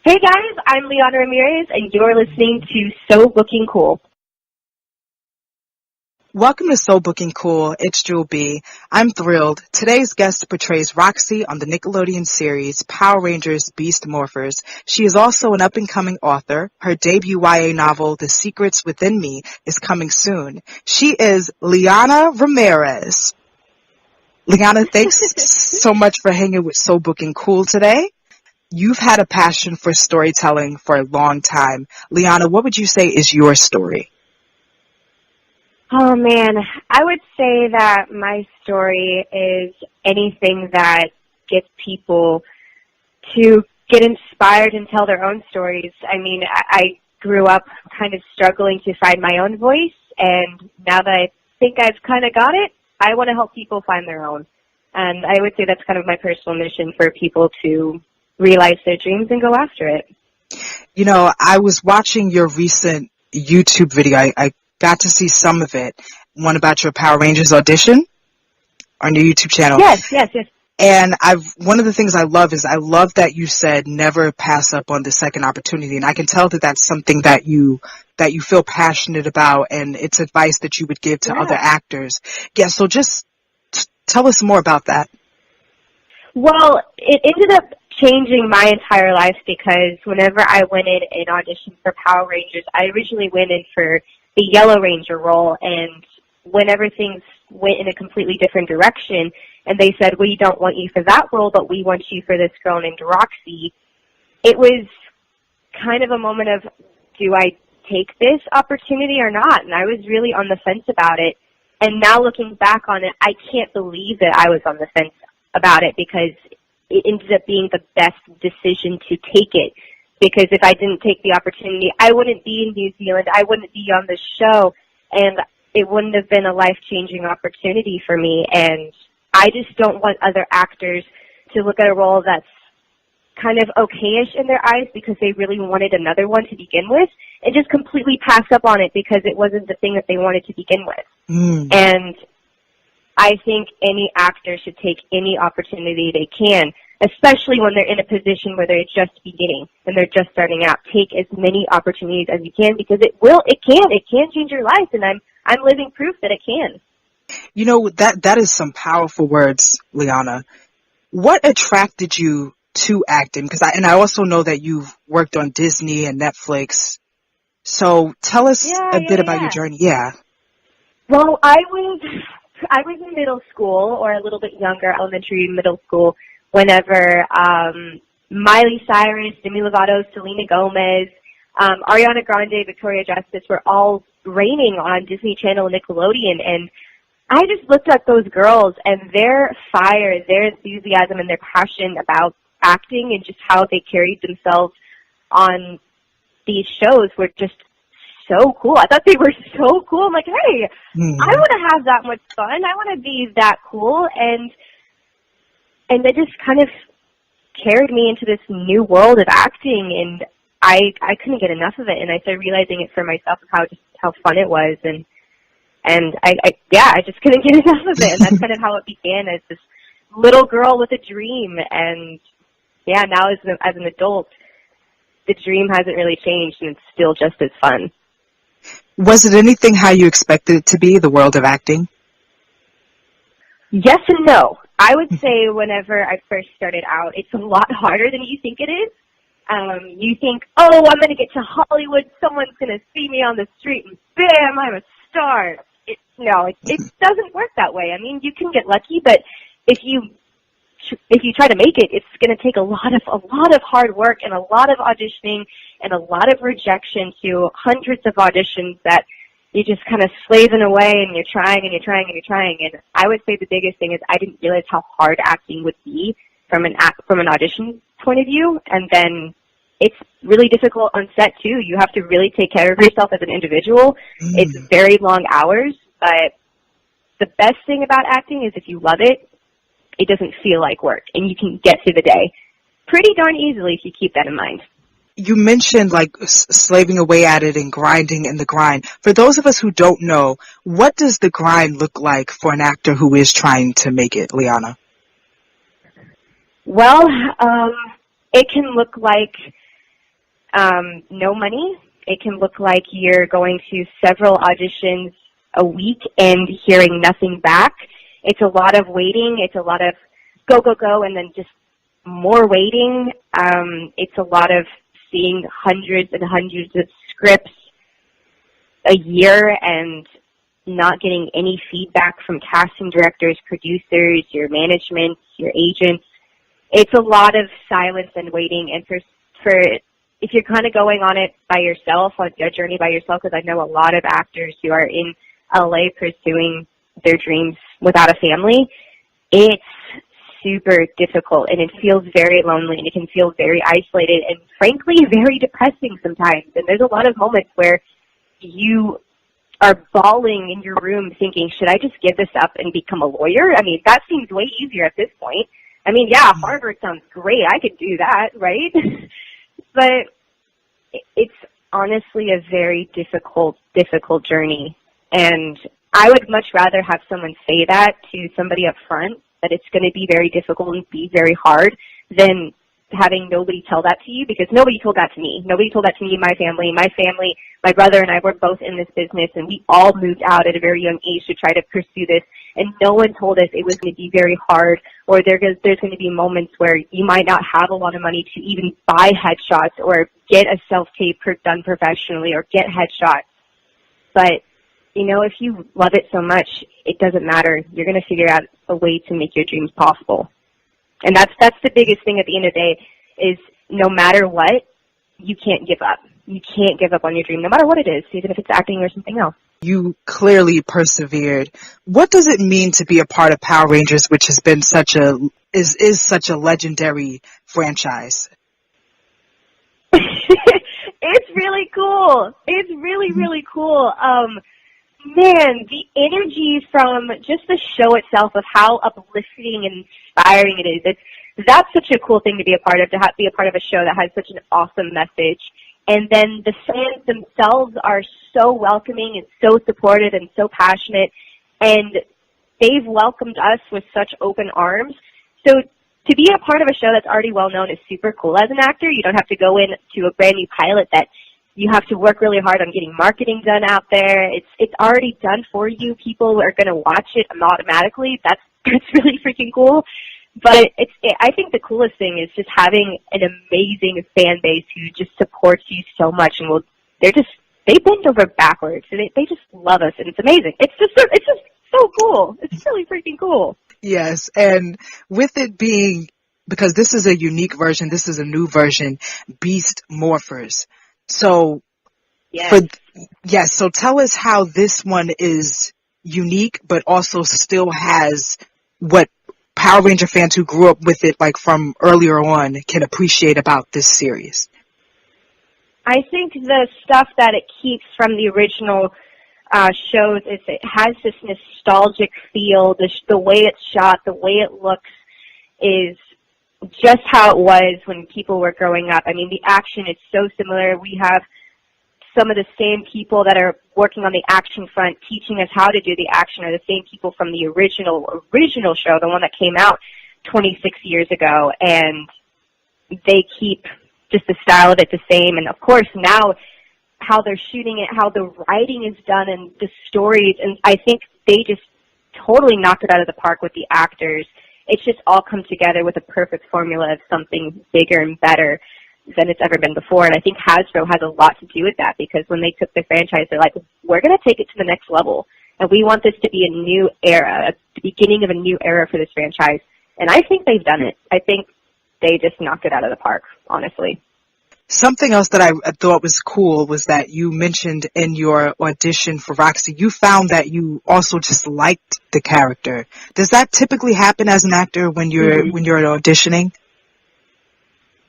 Hey guys, I'm Liana Ramirez, and you're listening to So Looking Cool. Welcome to So Booking Cool. It's Jewel B. I'm thrilled. Today's guest portrays Roxy on the Nickelodeon series Power Rangers Beast Morphers. She is also an up-and-coming author. Her debut YA novel, The Secrets Within Me, is coming soon. She is Liana Ramirez. Liana, thanks so much for hanging with So Booking Cool today. You've had a passion for storytelling for a long time. Liana, what would you say is your story? Oh man, I would say that my story is anything that gets people to get inspired and tell their own stories. I mean, I grew up kind of struggling to find my own voice, and now that I think I've kind of got it, I want to help people find their own. And I would say that's kind of my personal mission for people to realize their dreams and go after it. You know, I was watching your recent YouTube video. I got to see some of it. One about your Power Rangers audition on your YouTube channel. Yes. And one of the things I love that you said never pass up on the second opportunity. And I can tell that that's something that you feel passionate about, and it's advice that you would give to other actors. Yeah, so just tell us more about that. Well, it ended up changing my entire life because whenever I went in and auditioned for Power Rangers, I originally went in for the Yellow Ranger role, and whenever things went in a completely different direction, and they said, we don't want you for that role, but we want you for this girl named Roxy, it was kind of a moment of, do I take this opportunity or not? And I was really on the fence about it. And now looking back on it, I can't believe that I was on the fence about it because it ended up being the best decision to take it. Because if I didn't take the opportunity, I wouldn't be in New Zealand, I wouldn't be on the show, and it wouldn't have been a life-changing opportunity for me. And I just don't want other actors to look at a role that's kind of okay-ish in their eyes because they really wanted another one to begin with, and just completely pass up on it because it wasn't the thing that they wanted to begin with. And I think any actor should take any opportunity they can, especially when they're in a position where they're just beginning and they're just starting out. Take as many opportunities as you can because it can change your life, and I'm living proof that it can. You know, that is some powerful words, Liana. What attracted you to acting? Because I also know that you've worked on Disney and Netflix. So tell us a bit about your journey. Yeah. Well, I was in middle school, or a little bit younger, elementary, middle school, whenever Miley Cyrus, Demi Lovato, Selena Gomez, Ariana Grande, Victoria Justice were all reigning on Disney Channel and Nickelodeon, and I just looked at those girls and their fire, their enthusiasm, and their passion about acting and just how they carried themselves on these shows were just so cool. I thought they were so cool. I'm like, hey, I want to have that much fun. I want to be that cool. And they just kind of carried me into this new world of acting, and I couldn't get enough of it. And I started realizing it for myself how fun it was, and I just couldn't get enough of it. And that's kind of how it began, as this little girl with a dream. And yeah, now as an adult, the dream hasn't really changed, and it's still just as fun. Was it anything how you expected it to be, the world of acting? Yes and no. I would say whenever I first started out, it's a lot harder than you think it is. You think, oh, I'm going to get to Hollywood, someone's going to see me on the street, and bam, I'm a star. No, it doesn't work that way. I mean, you can get lucky, but if you try to make it, it's going to take a lot of hard work and a lot of auditioning and a lot of rejection to hundreds of auditions that you're just kind of slaving away, and you're trying and you're trying and you're trying. And I would say the biggest thing is I didn't realize how hard acting would be from an audition point of view. And then it's really difficult on set too. You have to really take care of yourself as an individual. It's very long hours, but the best thing about acting is if you love it, it doesn't feel like work, and you can get through the day pretty darn easily if you keep that in mind. You mentioned like slaving away at it and grinding in the grind. For those of us who don't know, what does the grind look like for an actor who is trying to make it, Liana? Well, it can look like no money. It can look like you're going to several auditions a week and hearing nothing back. It's a lot of waiting. It's a lot of go, go, go, and then just more waiting. It's a lot of seeing hundreds and hundreds of scripts a year and not getting any feedback from casting directors, producers, your management, your agents. It's a lot of silence and waiting. And for if you're kind of going on it by yourself, on a journey by yourself, because I know a lot of actors who are in LA pursuing their dreams without a family, it's super difficult, and it feels very lonely, and it can feel very isolated, and frankly, very depressing sometimes. And there's a lot of moments where you are bawling in your room thinking, should I just give this up and become a lawyer? I mean, that seems way easier at this point. I mean, yeah, Harvard sounds great. I could do that, right? But it's honestly a very difficult journey. And I would much rather have someone say that to somebody up front, that it's going to be very difficult and be very hard, than having nobody tell that to you, because nobody told that to me. Nobody told that to me, my family. My brother and I were both in this business, and we all moved out at a very young age to try to pursue this, and no one told us it was going to be very hard, or there's going to be moments where you might not have a lot of money to even buy headshots or get a self-tape done professionally or get headshots. But, you know, if you love it so much, it doesn't matter. You're going to figure out a way to make your dreams possible. And that's the biggest thing at the end of the day, is no matter what, you can't give up. You can't give up on your dream, no matter what it is, even if it's acting or something else. You clearly persevered. What does it mean to be a part of Power Rangers, which has been is such a legendary franchise? It's really cool. It's really, really cool. Man, the energy from just the show itself, of how uplifting and inspiring it is, that's such a cool thing to be a part of, to be a part of a show that has such an awesome message. And then the fans themselves are so welcoming and so supportive and so passionate, and they've welcomed us with such open arms. So to be a part of a show that's already well known is super cool as an actor. You don't have to go in to a brand new pilot that you have to work really hard on getting marketing done out there. It's already done for you. People are going to watch it automatically. That's really freaking cool. But I think the coolest thing is just having an amazing fan base who just supports you so much, and they bend over backwards. They just love us, and it's amazing. It's just so cool. It's really freaking cool. Yes, and with it being, because this is a unique version, this is a new version, Beast Morphers. So, yes. So tell us how this one is unique, but also still has what Power Ranger fans who grew up with it, like from earlier on, can appreciate about this series. I think the stuff that it keeps from the original shows is it has this nostalgic feel. The way it's shot, the way it looks is just how it was when people were growing up. I mean, the action is so similar. We have some of the same people that are working on the action front teaching us how to do the action are the same people from the original show, the one that came out 26 years ago, and they keep just the style of it the same. And of course now how they're shooting it, how the writing is done, and the stories, and I think they just totally knocked it out of the park with the actors. It's just all come together with a perfect formula of something bigger and better than it's ever been before. And I think Hasbro has a lot to do with that, because when they took the franchise, they're like, we're going to take it to the next level, and we want this to be a new era, the beginning of a new era for this franchise. And I think they've done it. I think they just knocked it out of the park, honestly. Something else that I thought was cool was that you mentioned in your audition for Roxy, you found that you also just liked the character. Does that typically happen as an actor when you're auditioning?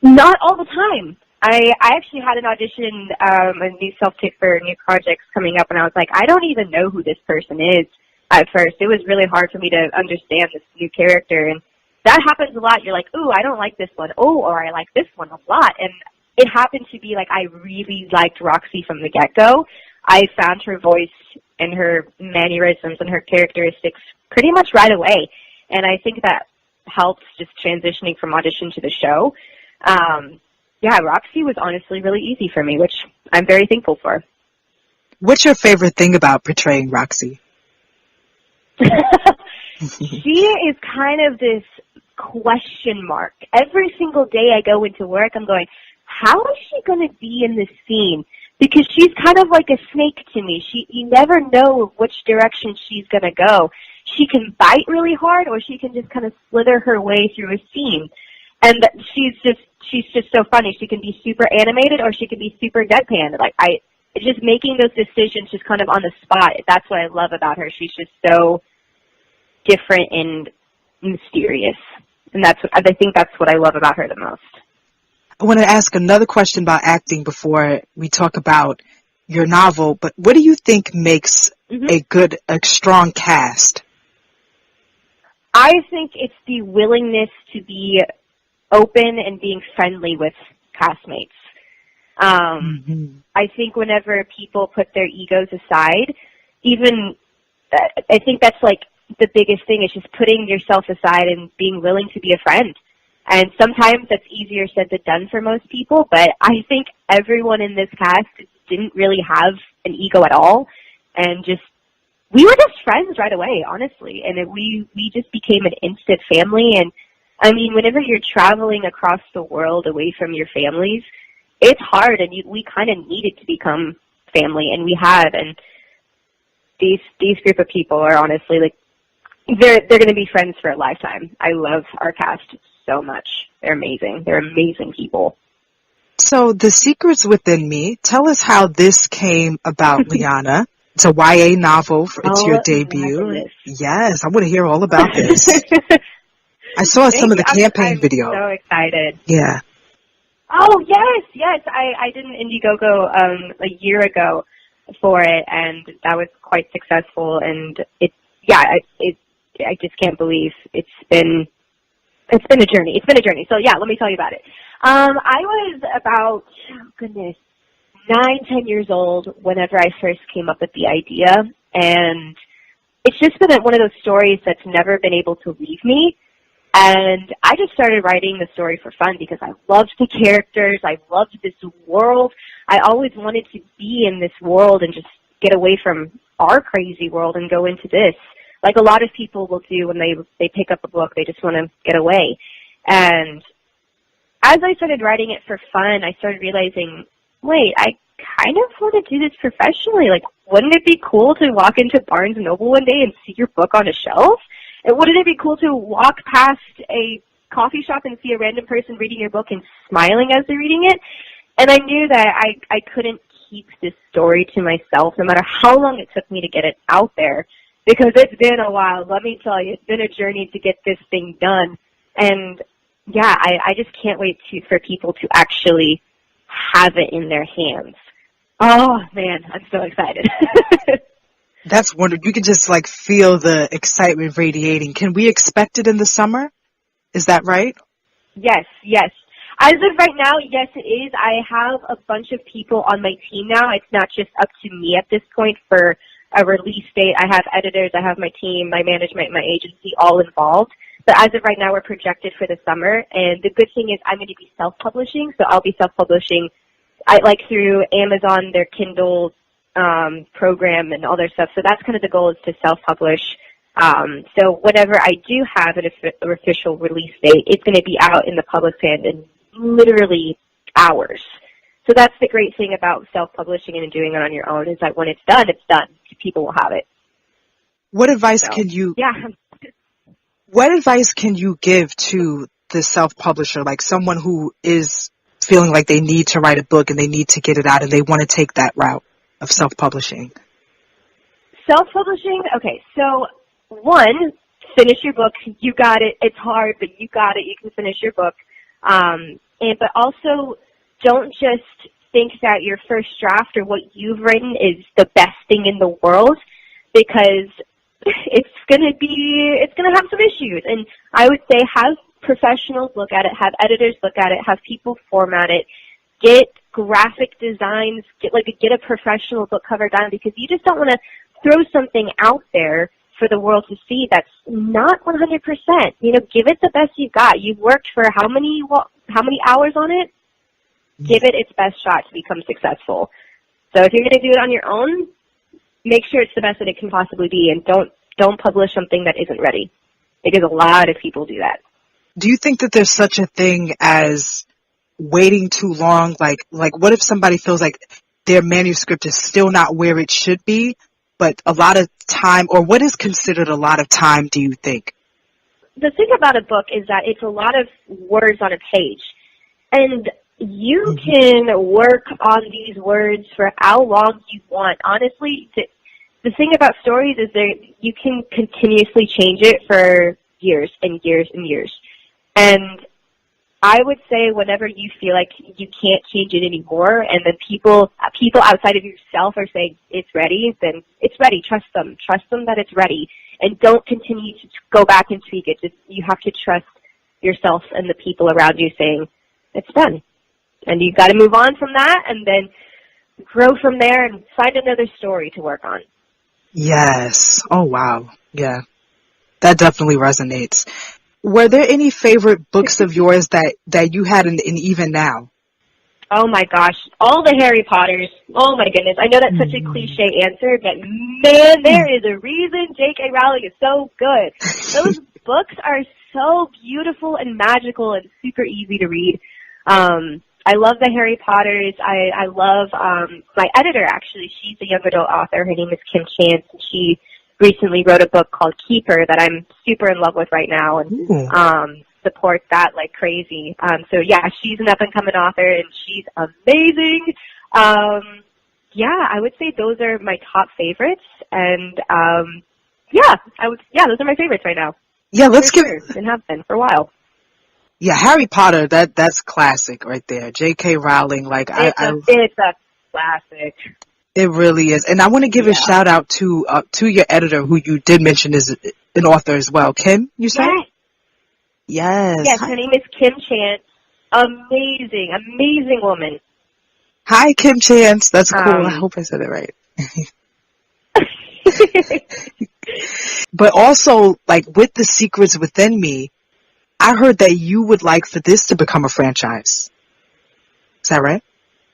Not all the time. I actually had an audition, a new self-tape for new projects coming up, and I was like, I don't even know who this person is at first. It was really hard for me to understand this new character, and that happens a lot. You're like, ooh, I don't like this one. Oh, or I like this one a lot. And it happened to be like I really liked Roxy from the get-go. I found her voice and her mannerisms and her characteristics pretty much right away, and I think that helped just transitioning from audition to the show. yeah, Roxy was honestly really easy for me, which I'm very thankful for. What's your favorite thing about portraying Roxy? She is kind of this question mark. Every single day I go into work, I'm going, how is she going to be in this scene? Because she's kind of like a snake to me. You never know which direction she's going to go. She can bite really hard, or she can just kind of slither her way through a scene. And she's just so funny. She can be super animated, or she can be super deadpan. Like, just making those decisions just kind of on the spot. That's what I love about her. She's just so different and mysterious. And I think that's what I love about her the most. I want to ask another question about acting before we talk about your novel, but what do you think makes a strong cast? I think it's the willingness to be open and being friendly with castmates. I think whenever people put their egos aside, I think that's like the biggest thing is just putting yourself aside and being willing to be a friend. And sometimes that's easier said than done for most people, but I think everyone in this cast didn't really have an ego at all, and we were just friends right away, honestly, and we just became an instant family. And I mean, whenever you're traveling across the world away from your families, it's hard, and we kind of needed to become family, and we have. And these group of people are honestly like they're going to be friends for a lifetime. I love our cast so much. They're amazing. They're amazing people. So, The Secrets Within Me, tell us how this came about, Liana. It's a YA novel. It's your debut. Yes, I want to hear all about this. I saw some of the campaign video. I'm so excited. Yeah. Oh, yes. I did an Indiegogo a year ago for it, and that was quite successful. And I just can't believe it's been a journey. It's been a journey. So, yeah, let me tell you about it. I was about, 9-10 years old whenever I first came up with the idea, and it's just been one of those stories that's never been able to leave me. And I just started writing the story for fun because I loved the characters. I loved this world. I always wanted to be in this world and just get away from our crazy world and go into this. Like a lot of people will do when they pick up a book, they just want to get away. And as I started writing it for fun, I started realizing, wait, I kind of want to do this professionally. Like, wouldn't it be cool to walk into Barnes & Noble one day and see your book on a shelf? And wouldn't it be cool to walk past a coffee shop and see a random person reading your book and smiling as they're reading it? And I knew that I couldn't keep this story to myself, no matter how long it took me to get it out there, because it's been a while. Let me tell you, it's been a journey to get this thing done. And, yeah, I just can't wait for people to actually have it in their hands. Oh, man, I'm so excited. That's wonderful. You can just, feel the excitement radiating. Can we expect it in the summer? Is that right? Yes. As of right now, yes, it is. I have a bunch of people on my team now. It's not just up to me at this point for a release date. I have editors, I have my team, my management, my agency all involved. But as of right now, we're projected for the summer. And the good thing is I'm going to be self-publishing, so I'll be self-publishing through Amazon, their Kindle program and all their stuff. So that's kind of the goal, is to self-publish. So whenever I do have an official release date, it's going to be out in the public's hand in literally hours. So that's the great thing about self-publishing and doing it on your own, is that when it's done. People will have it. What advice can you give to the self-publisher, like someone who is feeling like they need to write a book and they need to get it out and they want to take that route of self-publishing? Self-publishing? Okay, so one, finish your book. You got it. It's hard, but you got it. You can finish your book. But also, don't just think that your first draft or what you've written is the best thing in the world, because it's going to have some issues. And I would say have professionals look at it, have editors look at it, have people format it, get graphic designs, get a professional book cover done, because you just don't want to throw something out there for the world to see that's not 100%. Give it the best you've got. You've worked for how many hours on it? give it its best shot to become successful. So if you're going to do it on your own, make sure it's the best that it can possibly be, and don't publish something that isn't ready, because a lot of people do that. Do you think that there's such a thing as waiting too long? Like what if somebody feels like their manuscript is still not where it should be, but a lot of time, or what is considered a lot of time, do you think? The thing about a book is that it's a lot of words on a page, and you can work on these words for how long you want. Honestly, the thing about stories is that you can continuously change it for years and years and years. And I would say whenever you feel like you can't change it anymore, and then people outside of yourself are saying it's ready, then it's ready. Trust them. Trust them that it's ready. And don't continue to go back and tweak it. Just, you have to trust yourself and the people around you saying it's done. And you've got to move on from that and then grow from there and find another story to work on. Yes. Oh, wow. Yeah. That definitely resonates. Were there any favorite books of yours that you had in even now? Oh, my gosh. All the Harry Potters. Oh, my goodness. I know that's such a cliche answer, but, man, there is a reason J.K. Rowling is so good. Those books are so beautiful and magical and super easy to read. I love the Harry Potters. I love my editor, actually. She's a young adult author. Her name is Kim Chance, and she recently wrote a book called Keeper that I'm super in love with right now and support that like crazy. So, yeah, she's an up-and-coming author, and she's amazing. Yeah, I would say those are my top favorites. And, those are my favorites right now. Yeah, let's give and have been for a while. Yeah, Harry Potter, that's classic right there. J.K. Rowling, it's a classic. It really is. And I want to give a shout out to your editor, who you did mention is an author as well. Kim, you said? Yes. Yes, her name is Kim Chance. Amazing woman. Hi, Kim Chance. That's cool. I hope I said it right. But also, like, with The Secrets Within Me, I heard that you would like for this to become a franchise. Is that right?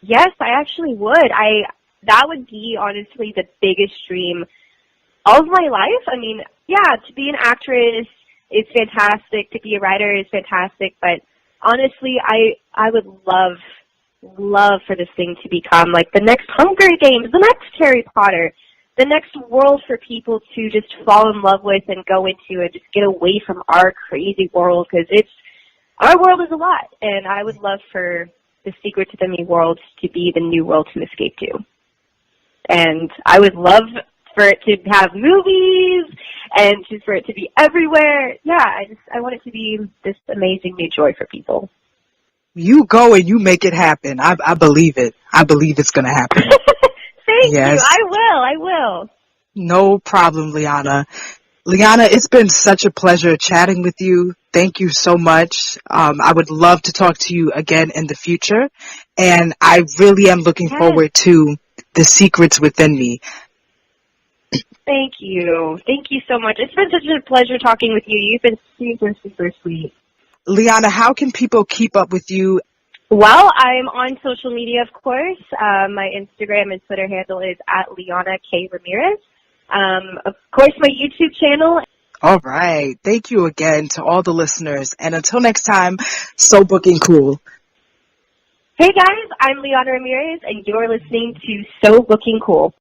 Yes, I actually would. That would be, honestly, the biggest dream of my life. I mean, yeah, to be an actress is fantastic. To be a writer is fantastic. But honestly, I would love for this thing to become like the next Hunger Games, the next Harry Potter, the next world for people to just fall in love with and go into and just get away from our crazy world, because our world is a lot, and I would love for the Secrets Within Me world to be the new world to escape to. And I would love for it to have movies and just for it to be everywhere. Yeah, I want it to be this amazing new joy for people. You go and you make it happen. I believe it. I believe it's going to happen. Thank you. I will. No problem, Liana. Liana, it's been such a pleasure chatting with you. Thank you so much. I would love to talk to you again in the future. And I really am looking forward to The Secrets Within Me. Thank you. Thank you so much. It's been such a pleasure talking with you. You've been super, super sweet. Liana, how can people keep up with you? Well, I'm on social media, of course. My Instagram and Twitter handle is at Liana K. Ramirez. Of course, my YouTube channel. All right. Thank you again to all the listeners. And until next time, so booking cool. Hey, guys. I'm Liana Ramirez, and you're listening to So Booking Cool.